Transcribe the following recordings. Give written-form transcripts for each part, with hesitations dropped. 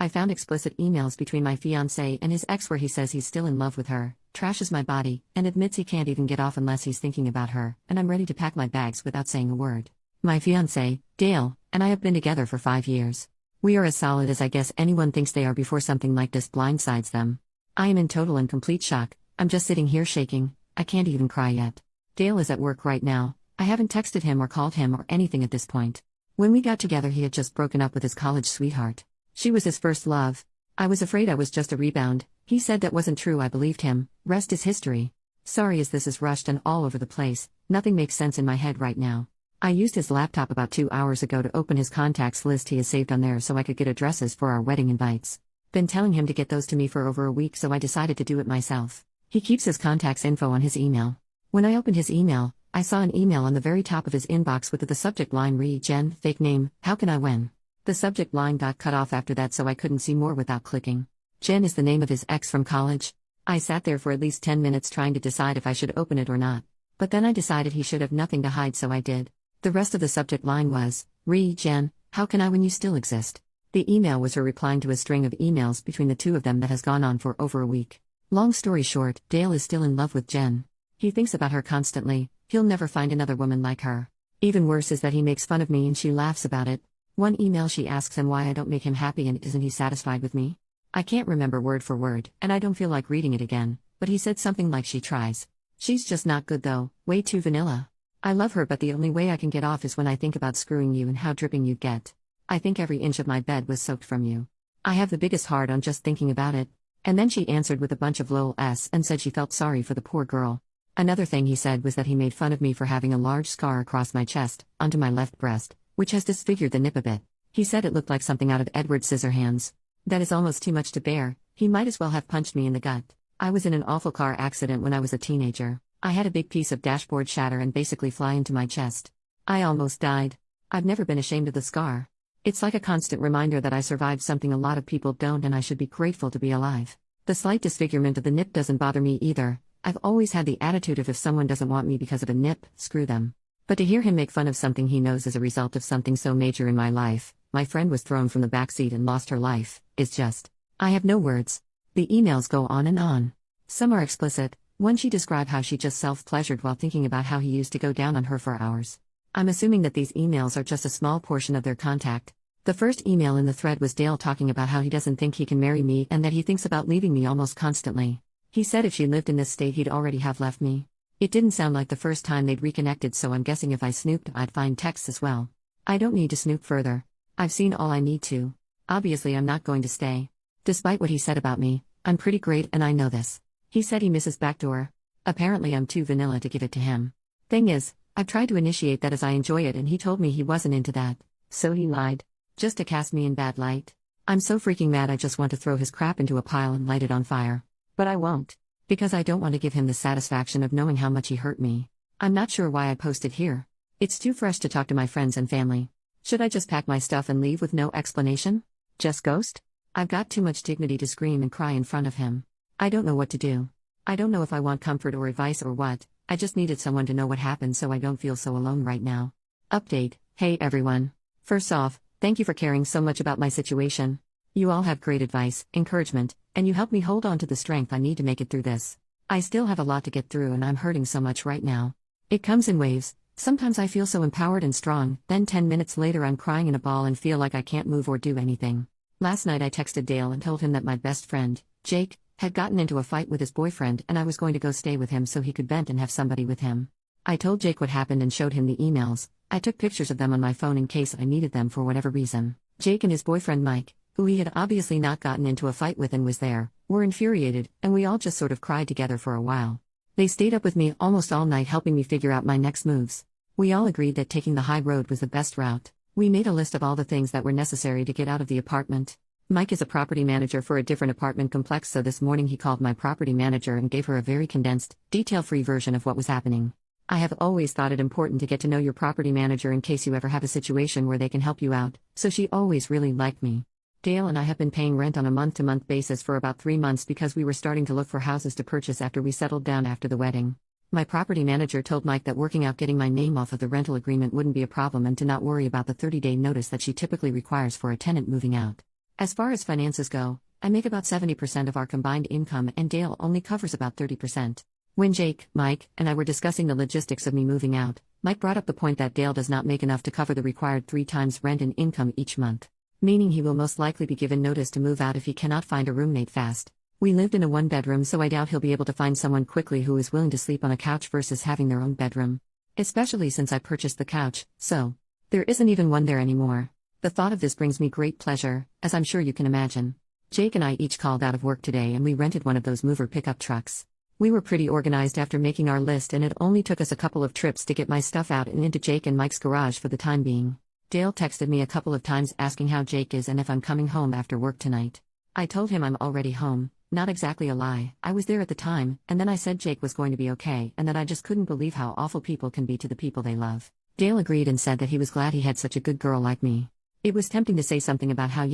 I found explicit emails between my fiancé and his ex where he says he's still in love with her, trashes my body, and admits he can't even get off unless he's thinking about her, and I'm ready to pack my bags without saying a word. My fiancé, Dale, and I have been together for 5 years. We are as solid as I guess anyone thinks they are before something like this blindsides them. I am in total and complete shock. I'm just sitting here shaking. I can't even cry yet. Dale is at work right now. I haven't texted him or called him or anything at this point. When we got together, he had just broken up with his college sweetheart. She was his first love. I was afraid I was just a rebound. He said that wasn't true. I believed him. Rest is history. Sorry as this is rushed and all over the place. Nothing makes sense in my head right now. I used his laptop about 2 hours ago to open his contacts list he has saved on there so I could get addresses for our wedding invites. Been telling him to get those to me for over a week, so I decided to do it myself. He keeps his contacts info on his email. When I opened his email, I saw an email on the very top of his inbox with the subject line Jen, fake name, how can I win? The subject line got cut off after that, so I couldn't see more without clicking. Jen is the name of his ex from college. I sat there for at least 10 minutes trying to decide if I should open it or not. But then I decided he should have nothing to hide, so I did. The rest of the subject line was, Jen, how can I when you still exist? The email was her replying to a string of emails between the two of them that has gone on for over a week. Long story short, Dale is still in love with Jen. He thinks about her constantly. He'll never find another woman like her. Even worse is that he makes fun of me and she laughs about it. One email she asks him why I don't make him happy and isn't he satisfied with me? I can't remember word for word, and I don't feel like reading it again, but he said something like she tries. She's just not good though, way too vanilla. I love her, but the only way I can get off is when I think about screwing you and how dripping you'd get. I think every inch of my bed was soaked from you. I have the biggest heart on just thinking about it. And then she answered with a bunch of lol-s and said she felt sorry for the poor girl. Another thing he said was that he made fun of me for having a large scar across my chest, onto my left breast, which has disfigured the nip a bit. He said it looked like something out of Edward Scissorhands. That is almost too much to bear. He might as well have punched me in the gut. I was in an awful car accident when I was a teenager. I had a big piece of dashboard shatter and basically fly into my chest. I almost died. I've never been ashamed of the scar. It's like a constant reminder that I survived something a lot of people don't, and I should be grateful to be alive. The slight disfigurement of the nip doesn't bother me either. I've always had the attitude of if someone doesn't want me because of a nip, screw them. But to hear him make fun of something he knows is a result of something so major in my life, my friend was thrown from the backseat and lost her life, is just... I have no words. The emails go on and on. Some are explicit. One she described how she just self-pleasured while thinking about how he used to go down on her for hours. I'm assuming that these emails are just a small portion of their contact. The first email in the thread was Dale talking about how he doesn't think he can marry me and that he thinks about leaving me almost constantly. He said if she lived in this state he'd already have left me. It didn't sound like the first time they'd reconnected, so I'm guessing if I snooped I'd find texts as well. I don't need to snoop further. I've seen all I need to. Obviously I'm not going to stay. Despite what he said about me, I'm pretty great and I know this. He said he misses backdoor. Apparently I'm too vanilla to give it to him. Thing is, I've tried to initiate that as I enjoy it and he told me he wasn't into that. So he lied. Just to cast me in bad light. I'm so freaking mad I just want to throw his crap into a pile and light it on fire. But I won't. Because I don't want to give him the satisfaction of knowing how much he hurt me. I'm not sure why I posted here. It's too fresh to talk to my friends and family. Should I just pack my stuff and leave with no explanation? Just ghost? I've got too much dignity to scream and cry in front of him. I don't know what to do. I don't know if I want comfort or advice or what. I just needed someone to know what happened so I don't feel so alone right now. Update. Hey everyone. First off, thank you for caring so much about my situation. You all have great advice, encouragement, and you help me hold on to the strength I need to make it through this. I still have a lot to get through and I'm hurting so much right now. It comes in waves. Sometimes I feel so empowered and strong, then 10 minutes later I'm crying in a ball and feel like I can't move or do anything. Last night I texted Dale and told him that my best friend, Jake, had gotten into a fight with his boyfriend and I was going to go stay with him so he could vent and have somebody with him. I told Jake what happened and showed him the emails. I took pictures of them on my phone in case I needed them for whatever reason. Jake and his boyfriend Mike, who he had obviously not gotten into a fight with and was there, were infuriated, and we all just sort of cried together for a while. They stayed up with me almost all night helping me figure out my next moves. We all agreed that taking the high road was the best route. We made a list of all the things that were necessary to get out of the apartment. Mike is a property manager for a different apartment complex, so this morning he called my property manager and gave her a very condensed, detail-free version of what was happening. I have always thought it important to get to know your property manager in case you ever have a situation where they can help you out, so she always really liked me. Dale and I have been paying rent on a month-to-month basis for about 3 months because we were starting to look for houses to purchase after we settled down after the wedding. My property manager told Mike that working out getting my name off of the rental agreement wouldn't be a problem and to not worry about the 30-day notice that she typically requires for a tenant moving out. As far as finances go, I make about 70% of our combined income and Dale only covers about 30%. When Jake, Mike, and I were discussing the logistics of me moving out, Mike brought up the point that Dale does not make enough to cover the required 3 times rent and income each month. Meaning he will most likely be given notice to move out if he cannot find a roommate fast. We lived in a 1-bedroom, so I doubt he'll be able to find someone quickly who is willing to sleep on a couch versus having their own bedroom. Especially since I purchased the couch, so there isn't even one there anymore. The thought of this brings me great pleasure, as I'm sure you can imagine. Jake and I each called out of work today and we rented one of those mover pickup trucks. We were pretty organized after making our list, and it only took us a couple of trips to get my stuff out and into Jake and Mike's garage for the time being. Dale texted me a couple of times asking how Jake is and if I'm coming home after work tonight. I told him I'm already home, not exactly a lie, I was there at the time, and then I said Jake was going to be okay and that I just couldn't believe how awful people can be to the people they love. Dale agreed and said that he was glad he had such a good girl like me. It was tempting to say something about how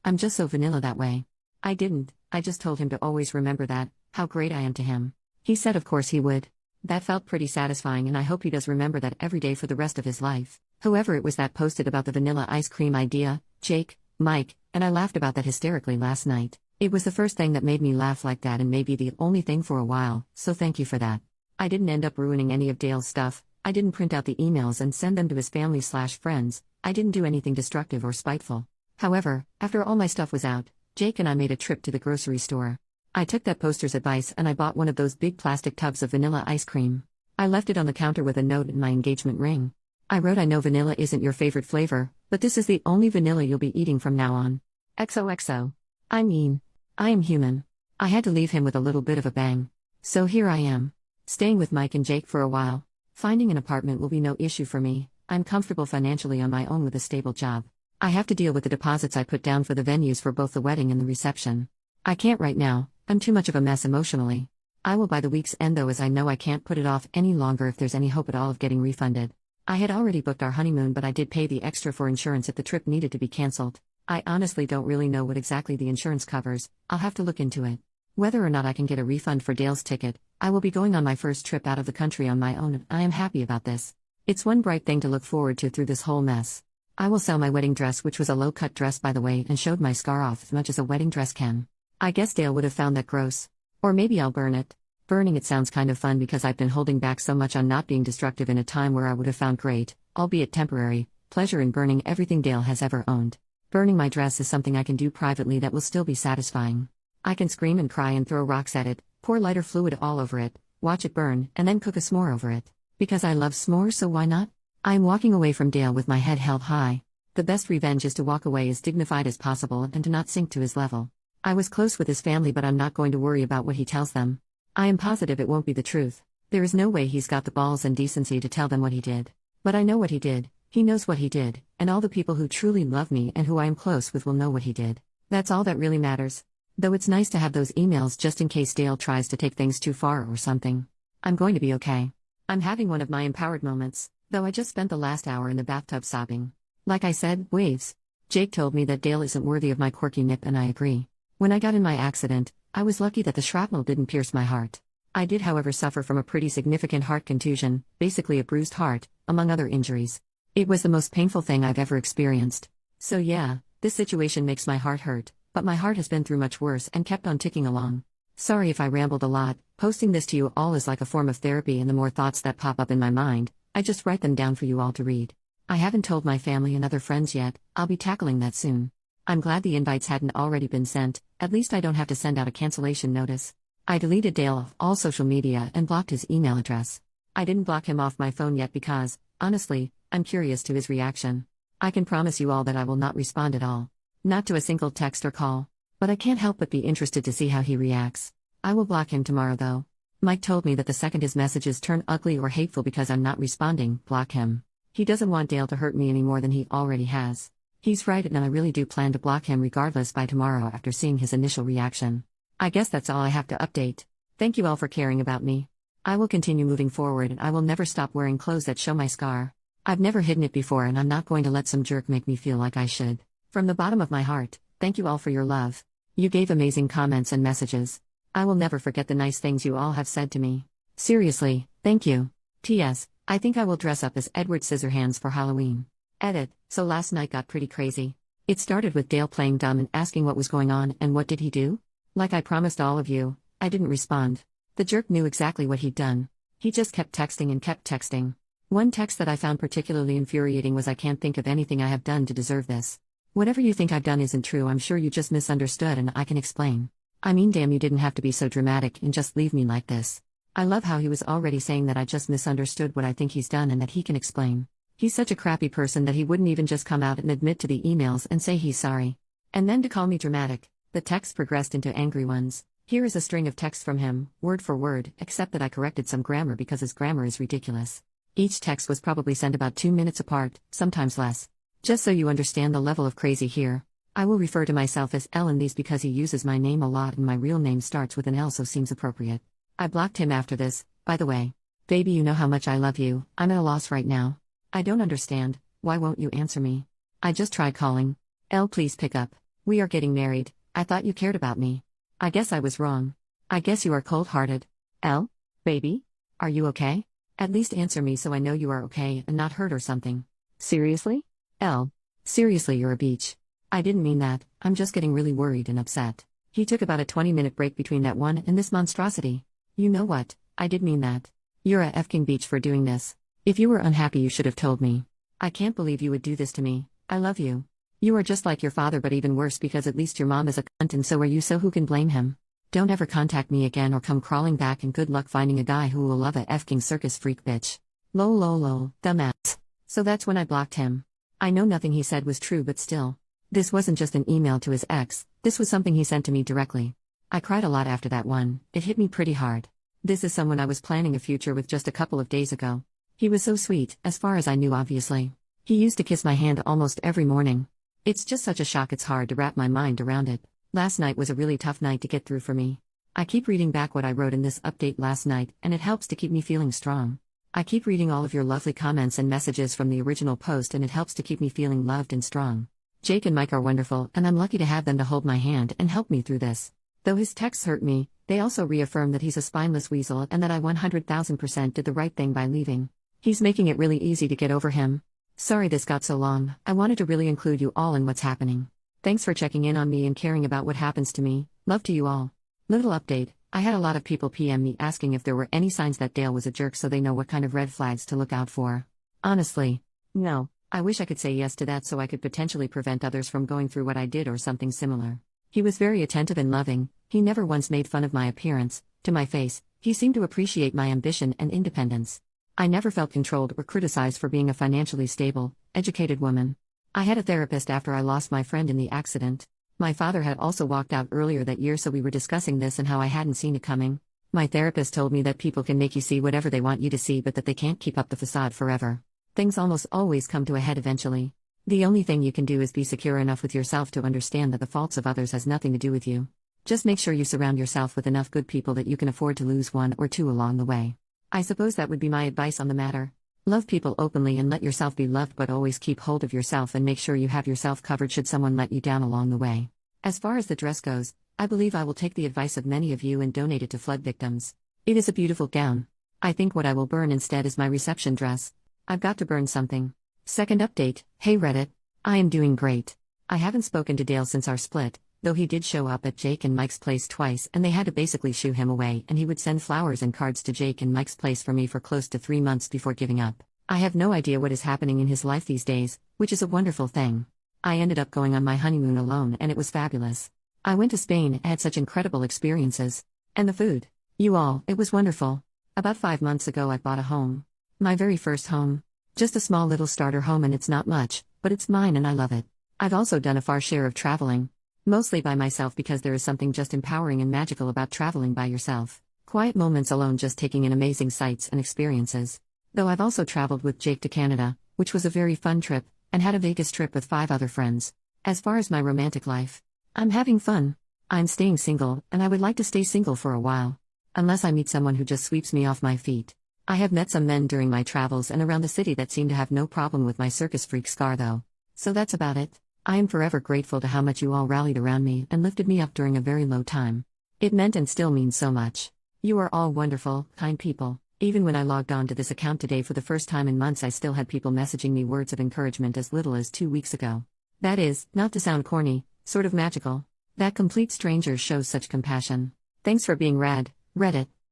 I'm just so vanilla that way. I didn't, I just told him to always remember that, how great I am to him. He said of course he would. That felt pretty satisfying, and I hope he does remember that every day for the rest of his life. Whoever it was that posted about the vanilla ice cream idea, Jake, Mike, and I laughed about that hysterically last night. It was the first thing that made me laugh like that and maybe the only thing for a while, so thank you for that. I didn't end up ruining any of Dale's stuff. I didn't print out the emails and send them to his family/friends. I didn't do anything destructive or spiteful. However, after all my stuff was out, Jake and I made a trip to the grocery store. I took that poster's advice and I bought one of those big plastic tubs of vanilla ice cream. I left it on the counter with a note and my engagement ring. I wrote, I know vanilla isn't your favorite flavor, but this is the only vanilla you'll be eating from now on. XOXO. I mean, I am human. I had to leave him with a little bit of a bang. So here I am, staying with Mike and Jake for a while. Finding an apartment will be no issue for me. I'm comfortable financially on my own with a stable job. I have to deal with the deposits I put down for the venues for both the wedding and the reception. I can't right now, I'm too much of a mess emotionally. I will by the week's end though, as I know I can't put it off any longer if there's any hope at all of getting refunded. I had already booked our honeymoon, but I did pay the extra for insurance if the trip needed to be cancelled. I honestly don't really know what exactly the insurance covers. I'll have to look into it. Whether or not I can get a refund for Dale's ticket, I will be going on my first trip out of the country on my own and I am happy about this. It's one bright thing to look forward to through this whole mess. I will sell my wedding dress, which was a low-cut dress by the way, and showed my scar off as much as a wedding dress can. I guess Dale would have found that gross. Or maybe I'll burn it. Burning it sounds kind of fun because I've been holding back so much on not being destructive in a time where I would have found great, albeit temporary, pleasure in burning everything Dale has ever owned. Burning my dress is something I can do privately that will still be satisfying. I can scream and cry and throw rocks at it, pour lighter fluid all over it, watch it burn, and then cook a s'more over it. Because I love s'mores, so why not? I am walking away from Dale with my head held high. The best revenge is to walk away as dignified as possible and to not sink to his level. I was close with his family, but I'm not going to worry about what he tells them. I am positive it won't be the truth. There is no way he's got the balls and decency to tell them what he did. But I know what he did, he knows what he did, and all the people who truly love me and who I am close with will know what he did. That's all that really matters. Though it's nice to have those emails just in case Dale tries to take things too far or something. I'm going to be okay. I'm having one of my empowered moments, though I just spent the last hour in the bathtub sobbing. Like I said, waves. Jake told me that Dale isn't worthy of my quirky nip, and I agree. When I got in my accident, I was lucky that the shrapnel didn't pierce my heart. I did, however, suffer from a pretty significant heart contusion, basically a bruised heart, among other injuries. It was the most painful thing I've ever experienced. So yeah, this situation makes my heart hurt, but my heart has been through much worse and kept on ticking along. Sorry if I rambled a lot. Posting this to you all is like a form of therapy, and the more thoughts that pop up in my mind, I just write them down for you all to read. I haven't told my family and other friends yet. I'll be tackling that soon. I'm glad the invites hadn't already been sent, at least I don't have to send out a cancellation notice. I deleted Dale off all social media and blocked his email address. I didn't block him off my phone yet because, honestly, I'm curious to his reaction. I can promise you all that I will not respond at all. Not to a single text or call. But I can't help but be interested to see how he reacts. I will block him tomorrow though. Mike told me that the second his messages turn ugly or hateful because I'm not responding, block him. He doesn't want Dale to hurt me any more than he already has. He's right, and I really do plan to block him regardless by tomorrow after seeing his initial reaction. I guess that's all I have to update. Thank you all for caring about me. I will continue moving forward, and I will never stop wearing clothes that show my scar. I've never hidden it before, and I'm not going to let some jerk make me feel like I should. From the bottom of my heart, thank you all for your love. You gave amazing comments and messages. I will never forget the nice things you all have said to me. Seriously, thank you. P.S. I think I will dress up as Edward Scissorhands for Halloween. Edit. So last night got pretty crazy. It started with Dale playing dumb and asking what was going on, and what did he do? Like I promised all of you, I didn't respond. The jerk knew exactly what he'd done. He just kept texting and kept texting. One text that I found particularly infuriating was, "I can't think of anything I have done to deserve this. Whatever you think I've done isn't true. I'm sure you just misunderstood and I can explain. I mean, damn, you didn't have to be so dramatic and just leave me like this." I love how he was already saying that I just misunderstood what I think he's done and that he can explain. He's such a crappy person that he wouldn't even just come out and admit to the emails and say he's sorry. And then to call me dramatic. The texts progressed into angry ones. Here is a string of texts from him, word for word, except that I corrected some grammar because his grammar is ridiculous. Each text was probably sent about 2 minutes apart, sometimes less. Just so you understand the level of crazy here, I will refer to myself as L in these because he uses my name a lot and my real name starts with an L, so seems appropriate. I blocked him after this, by the way. Baby, you know how much I love you. I'm at a loss right now. I don't understand. Why won't you answer me? I just tried calling. L, please pick up. We are getting married. I thought you cared about me. I guess I was wrong. I guess you are cold-hearted. L? Baby? Are you okay? At least answer me so I know you are okay and not hurt or something. Seriously? L. Seriously, you're a beach. I didn't mean that. I'm just getting really worried and upset. He took about a 20-minute break between that one and this monstrosity. You know what? I did mean that. You're a effing beach for doing this. If you were unhappy, you should have told me. I can't believe you would do this to me. I love you. You are just like your father, but even worse because at least your mom is a cunt and so are you, so who can blame him? Don't ever contact me again or come crawling back, and good luck finding a guy who will love a effing circus freak bitch. Lol lol lol, dumbass. So that's when I blocked him. I know nothing he said was true, but still. This wasn't just an email to his ex, this was something he sent to me directly. I cried a lot after that one. It hit me pretty hard. This is someone I was planning a future with just a couple of days ago. He was so sweet, as far as I knew, obviously. He used to kiss my hand almost every morning. It's just such a shock, it's hard to wrap my mind around it. Last night was a really tough night to get through for me. I keep reading back what I wrote in this update last night, and it helps to keep me feeling strong. I keep reading all of your lovely comments and messages from the original post, and it helps to keep me feeling loved and strong. Jake and Mike are wonderful, and I'm lucky to have them to hold my hand and help me through this. Though his texts hurt me, they also reaffirm that he's a spineless weasel and that I 100,000% did the right thing by leaving. He's making it really easy to get over him. Sorry this got so long. I wanted to really include you all in what's happening. Thanks for checking in on me and caring about what happens to me. Love to you all. Little update. I had a lot of people PM me asking if there were any signs that Dale was a jerk so they know what kind of red flags to look out for. Honestly, no. I wish I could say yes to that so I could potentially prevent others from going through what I did or something similar. He was very attentive and loving. He never once made fun of my appearance. To my face, he seemed to appreciate my ambition and independence. I never felt controlled or criticized for being a financially stable, educated woman. I had a therapist after I lost my friend in the accident. My father had also walked out earlier that year, so we were discussing this and how I hadn't seen it coming. My therapist told me that people can make you see whatever they want you to see, but that they can't keep up the facade forever. Things almost always come to a head eventually. The only thing you can do is be secure enough with yourself to understand that the faults of others has nothing to do with you. Just make sure you surround yourself with enough good people that you can afford to lose one or two along the way. I suppose that would be my advice on the matter. Love people openly and let yourself be loved, but always keep hold of yourself and make sure you have yourself covered should someone let you down along the way. As far as the dress goes, I believe I will take the advice of many of you and donate it to flood victims. It is a beautiful gown. I think what I will burn instead is my reception dress. I've got to burn something. Second update. Hey Reddit. I am doing great. I haven't spoken to Dale since our split, though he did show up at Jake and Mike's place twice and they had to basically shoo him away, and he would send flowers and cards to Jake and Mike's place for me for close to 3 months before giving up. I have no idea what is happening in his life these days, which is a wonderful thing. I ended up going on my honeymoon alone and it was fabulous. I went to Spain and had such incredible experiences. And the food. You all, it was wonderful. About 5 months ago I bought a home. My very first home. Just a small little starter home, and it's not much, but it's mine and I love it. I've also done a fair share of traveling. Mostly by myself because there is something just empowering and magical about traveling by yourself. Quiet moments alone, just taking in amazing sights and experiences. Though I've also traveled with Jake to Canada, which was a very fun trip, and had a Vegas trip with 5 other friends. As far as my romantic life, I'm having fun. I'm staying single, and I would like to stay single for a while. Unless I meet someone who just sweeps me off my feet. I have met some men during my travels and around the city that seem to have no problem with my circus freak scar though. So that's about it. I am forever grateful to how much you all rallied around me and lifted me up during a very low time. It meant and still means so much. You are all wonderful, kind people. Even when I logged on to this account today for the first time in months, I still had people messaging me words of encouragement as little as 2 weeks ago. That is, not to sound corny, sort of magical. That complete stranger shows such compassion. Thanks for being rad, Reddit.